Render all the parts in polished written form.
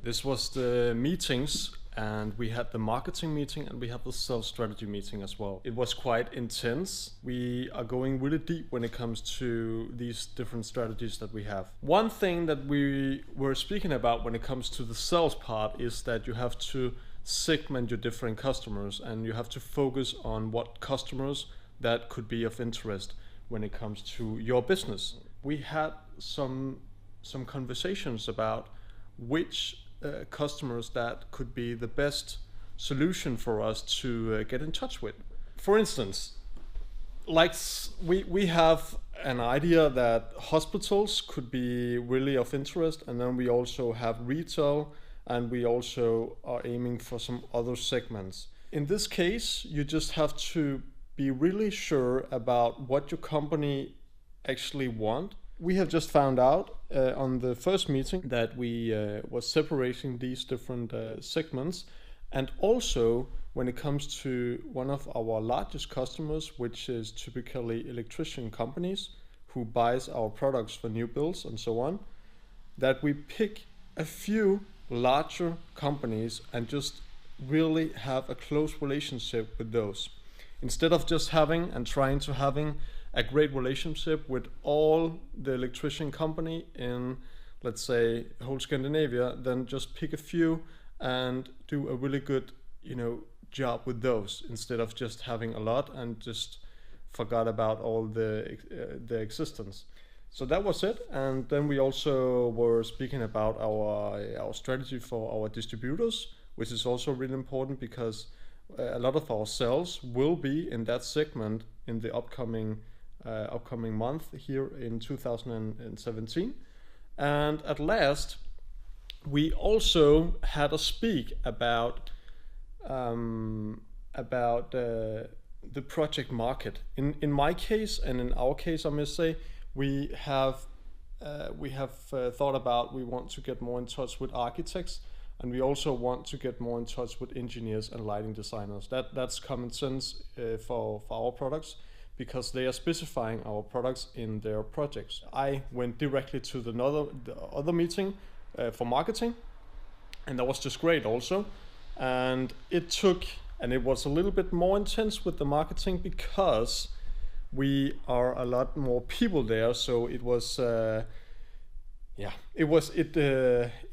This was the meetings, and we had the marketing meeting and we had the sales strategy meeting as well. It was quite intense. We are going really deep when it comes to these different strategies that we have. One thing that we were speaking about when it comes to the sales part is that you have to segment your different customers and you have to focus on what customers that could be of interest when it comes to your business. We had some conversations about which customers that could be the best solution for us to get in touch with. For instance, like we have an idea that hospitals could be really of interest, and then we also have retail, and we also are aiming for some other segments. In this case, you just have to be really sure about what your company actually want. We have just found out on the first meeting that we was separating these different segments, and also when it comes to one of our largest customers, which is typically electrician companies who buys our products for new builds and so on, that we pick a few larger companies and just really have a close relationship with those. Instead of just having and trying to having a great relationship with all the electrician company in, let's say, whole Scandinavia, then just pick a few and do a really good, job with those, instead of just having a lot and just forgot about all the existence. So that was it. And then we also were speaking about our strategy for our distributors, which is also really important because a lot of our sales will be in that segment in the upcoming month here in 2017. And at last, we also had a speak about the project market. In my case and in our case, I must say, we have thought about, we want to get more in touch with architects, and we also want to get more in touch with engineers and lighting designers. That's common sense for our products, because they are specifying our products in their projects. I went directly to the other meeting for marketing, and that was just great also. And it was a little bit more intense with the marketing because we are a lot more people there. So it was, it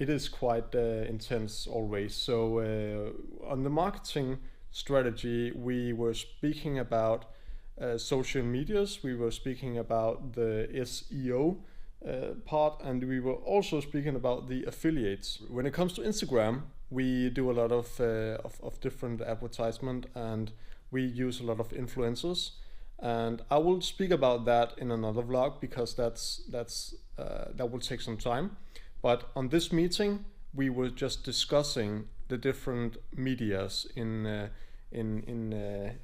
is quite intense always. So on the marketing strategy, we were speaking about social medias, we were speaking about the SEO part, and we were also speaking about the affiliates. When it comes to Instagram, we do a lot of different advertisement, and we use a lot of influencers. And I will speak about that in another vlog, because that will take some time. But on this meeting, we were just discussing the different medias in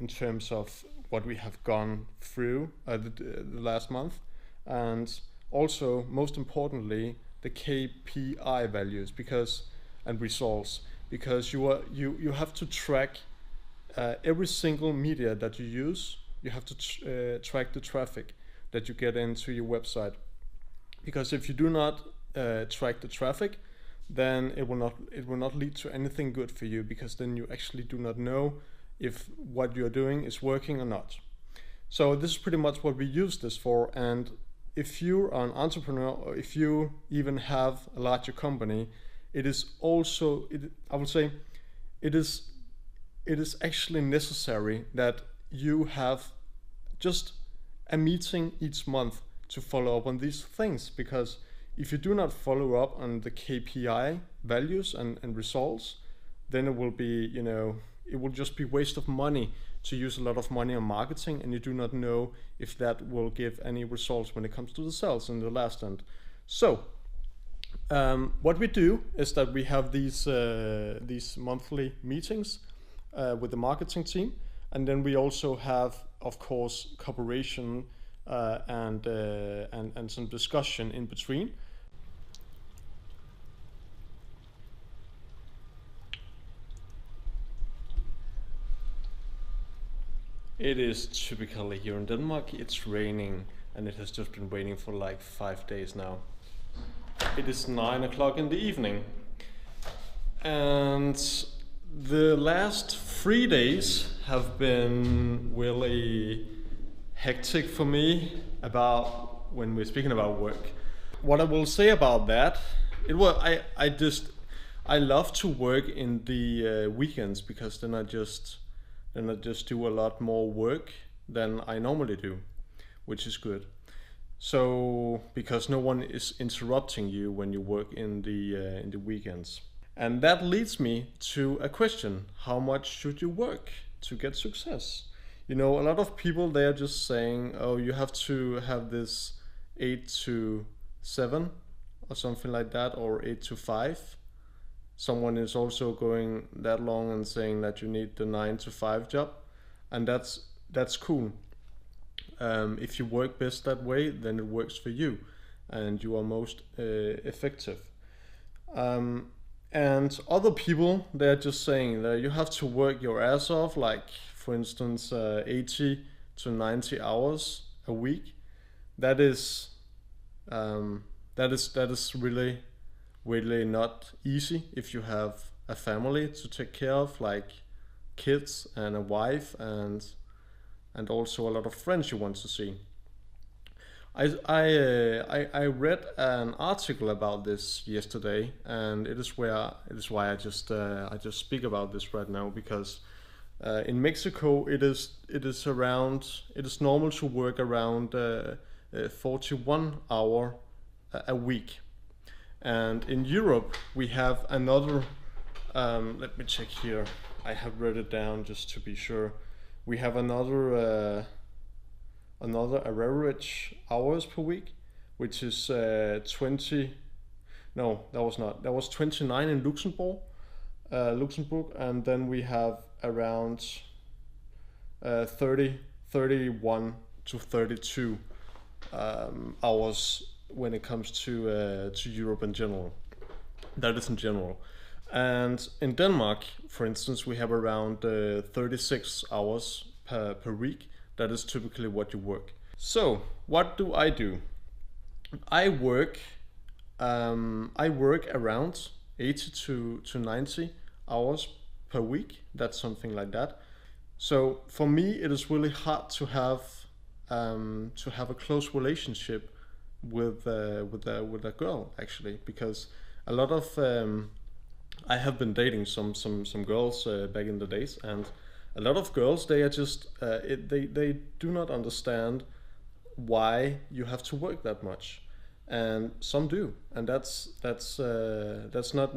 terms of what we have gone through the last month, and also most importantly the KPI values and results, because you have to track every single media that you use. You have to track the traffic that you get into your website, because if you do not track the traffic, then it will not lead to anything good for you, because then you actually do not know if what you're doing is working or not. So this is pretty much what we use this for. And if you are an entrepreneur, or if you even have a larger company, it is also, I would say, it is actually necessary that you have just a meeting each month to follow up on these things, because if you do not follow up on the KPI values and results, then it will be, it will just be waste of money to use a lot of money on marketing, and you do not know if that will give any results when it comes to the sales in the last end. So what we do is that we have these monthly meetings with the marketing team, And then we also have, of course, cooperation and some discussion in between. It is typically here in Denmark, it's raining, and it has just been raining for like 5 days now. It is 9 o'clock in the evening, and the last 3 days have been really hectic for me about when we're speaking about work. What I will say about that, I love to work in the weekends, because then I just do a lot more work than I normally do, which is good. So because no one is interrupting you when you work in the weekends. And that leads me to a question: how much should you work to get success? You know, a lot of people, they are just saying, oh, you have to have this 8 to 7 or something like that, or 8 to 5. Someone is also going that long and saying that you need the 9 to 5 job, and that's cool. If you work best that way, then it works for you, and you are most effective. And other people, they're just saying that you have to work your ass off, like for instance 80 to 90 hours a week. That is really not easy if you have a family to take care of, like kids and a wife, and also a lot of friends you want to see. I read an article about this yesterday, and it is why I just speak about this right now, because in Mexico it is normal to work around 41 hour a week, and in Europe we have another. Let me check here. I have wrote it down just to be sure. We have another average hours per week, which is 20. No, that was not. That was 29 in Luxembourg, and then we have around 31 to 32 hours when it comes to Europe in general. That is in general. And in Denmark, for instance, we have around 36 hours per week. That is typically what you work. So what do? I work around 80 to 90 hours per week. That's something like that. So for me, it is really hard to have a close relationship with a girl, actually, because a lot of I have been dating some girls back in the days, and a lot of girls, they are just they do not understand why you have to work that much, and some do, and that's not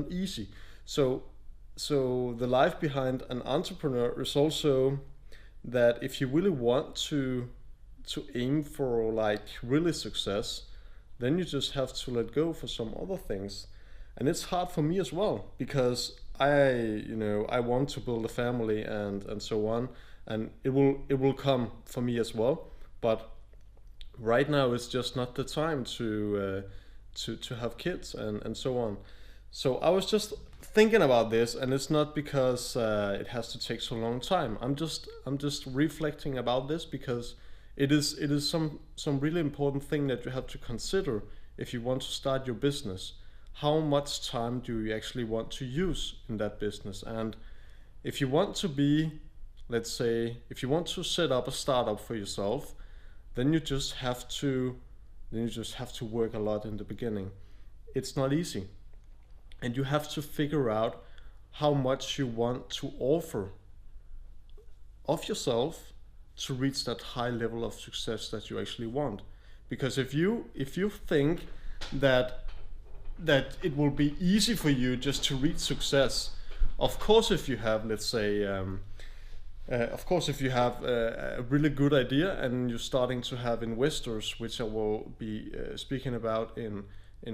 easy. So the life behind an entrepreneur is also that if you really want to aim for like really success, then you just have to let go for some other things. And it's hard for me as well, because I want to build a family and so on, and it will come for me as well. But right now it's just not the time to have kids and so on. So I was just thinking about this, and it's not because it has to take so long time. I'm just reflecting about this, because it is some really important thing that you have to consider if you want to start your business. How much time do you actually want to use in that business? And if you want to be, let's say, if you want to set up a startup for yourself, then you just have to work a lot in the beginning. It's not easy, and you have to figure out how much you want to offer of yourself to reach that high level of success that you actually want. Because if you think that it will be easy for you just to reach success, of course, if you have, let's say, if you have a really good idea and you're starting to have investors, which I will be speaking about in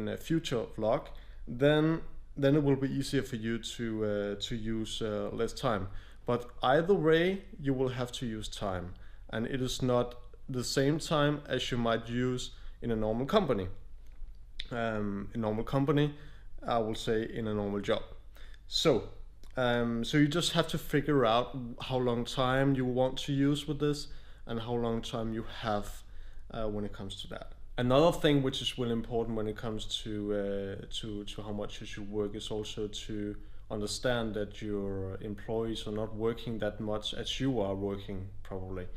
a future vlog, then it will be easier for you to use less time. But either way, you will have to use time, and it is not the same time as you might use in a normal company. A normal company, I will say, in a normal job. So you just have to figure out how long time you want to use with this and how long time you have when it comes to that. Another thing which is really important when it comes to how much you should work is also to understand that your employees are not working that much as you are working probably.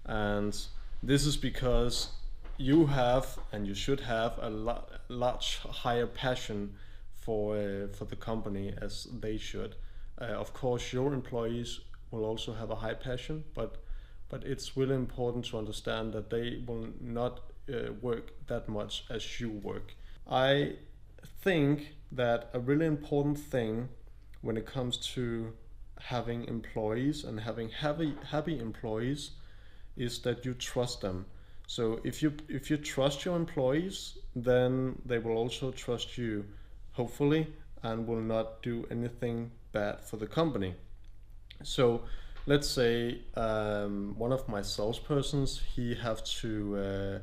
And this is because you have and you should have a much higher passion for the company as they should. Of course, your employees will also have a high passion, but it's really important to understand that they will not work that much as you work. I think that a really important thing when it comes to having employees and having happy employees is that you trust them. So if you trust your employees, then they will also trust you, hopefully, and will not do anything bad for the company. So let's say one of my salespersons, he have to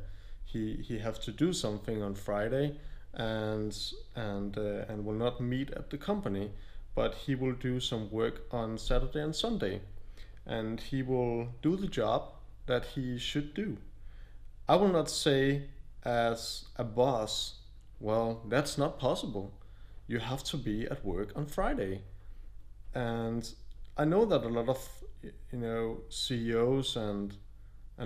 do something on Friday and will not meet at the company, but he will do some work on Saturday and Sunday, and he will do the job that he should do. I will not say as a boss, well, that's not possible. You have to be at work on Friday. And I know that a lot of CEOs and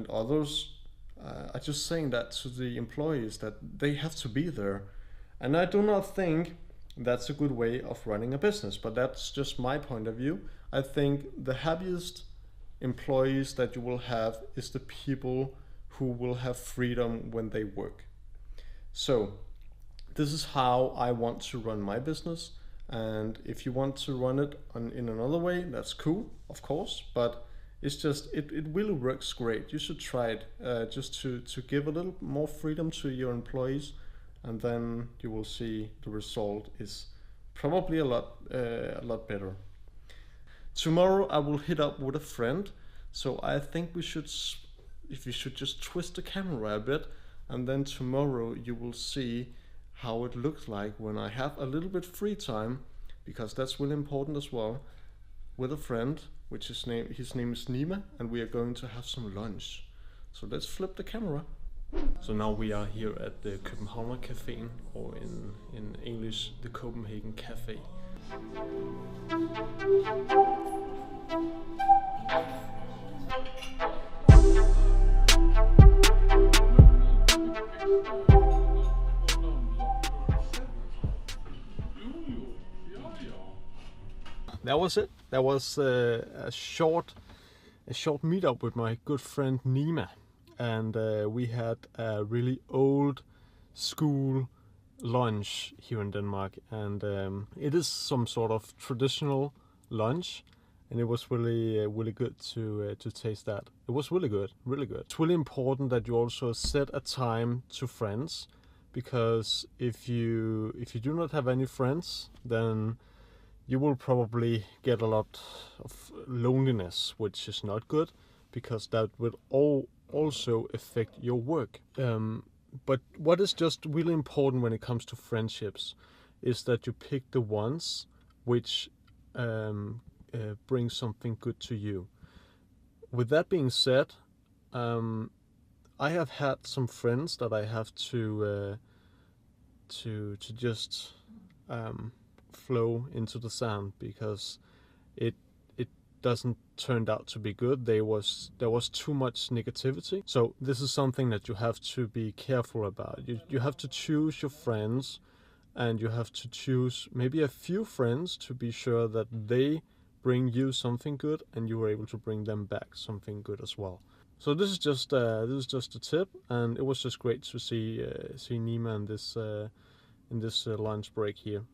others are just saying that to the employees that they have to be there. And I do not think that's a good way of running a business, but that's just my point of view. I think the happiest employees that you will have is the people who will have freedom when they work. So this is how I want to run my business, and if you want to run it in another way, that's cool, of course, but it's just it really works great. You should try it, just to give a little more freedom to your employees, and then you will see the result is probably a lot better. Tomorrow I will hit up with a friend, so I think we should just twist the camera a bit, and then tomorrow you will see how it looks like when I have a little bit free time, because that's really important as well, with a friend, which his name is Nima, and we are going to have some lunch. So let's flip the camera. So now we are here at the Københavner Café, or in English, the Copenhagen Cafe. That was it. That was a short meetup with my good friend Nima, and we had a really old school lunch here in Denmark, and it is some sort of traditional lunch, and it was really good to taste that. It was really good, really good. It's really important that you also set a time to friends, because if you do not have any friends, then you will probably get a lot of loneliness, which is not good, because that will also affect your work. But what is just really important when it comes to friendships is that you pick the ones which bring something good to you. With that being said, I have had some friends that I have to just flow into the sand, because it doesn't turn out to be good. There was too much negativity. So this is something that you have to be careful about. You have to choose your friends, and you have to choose maybe a few friends to be sure that they bring you something good and you are able to bring them back something good as well. So this is just a tip, and it was just great to see Nima in this lunch break here.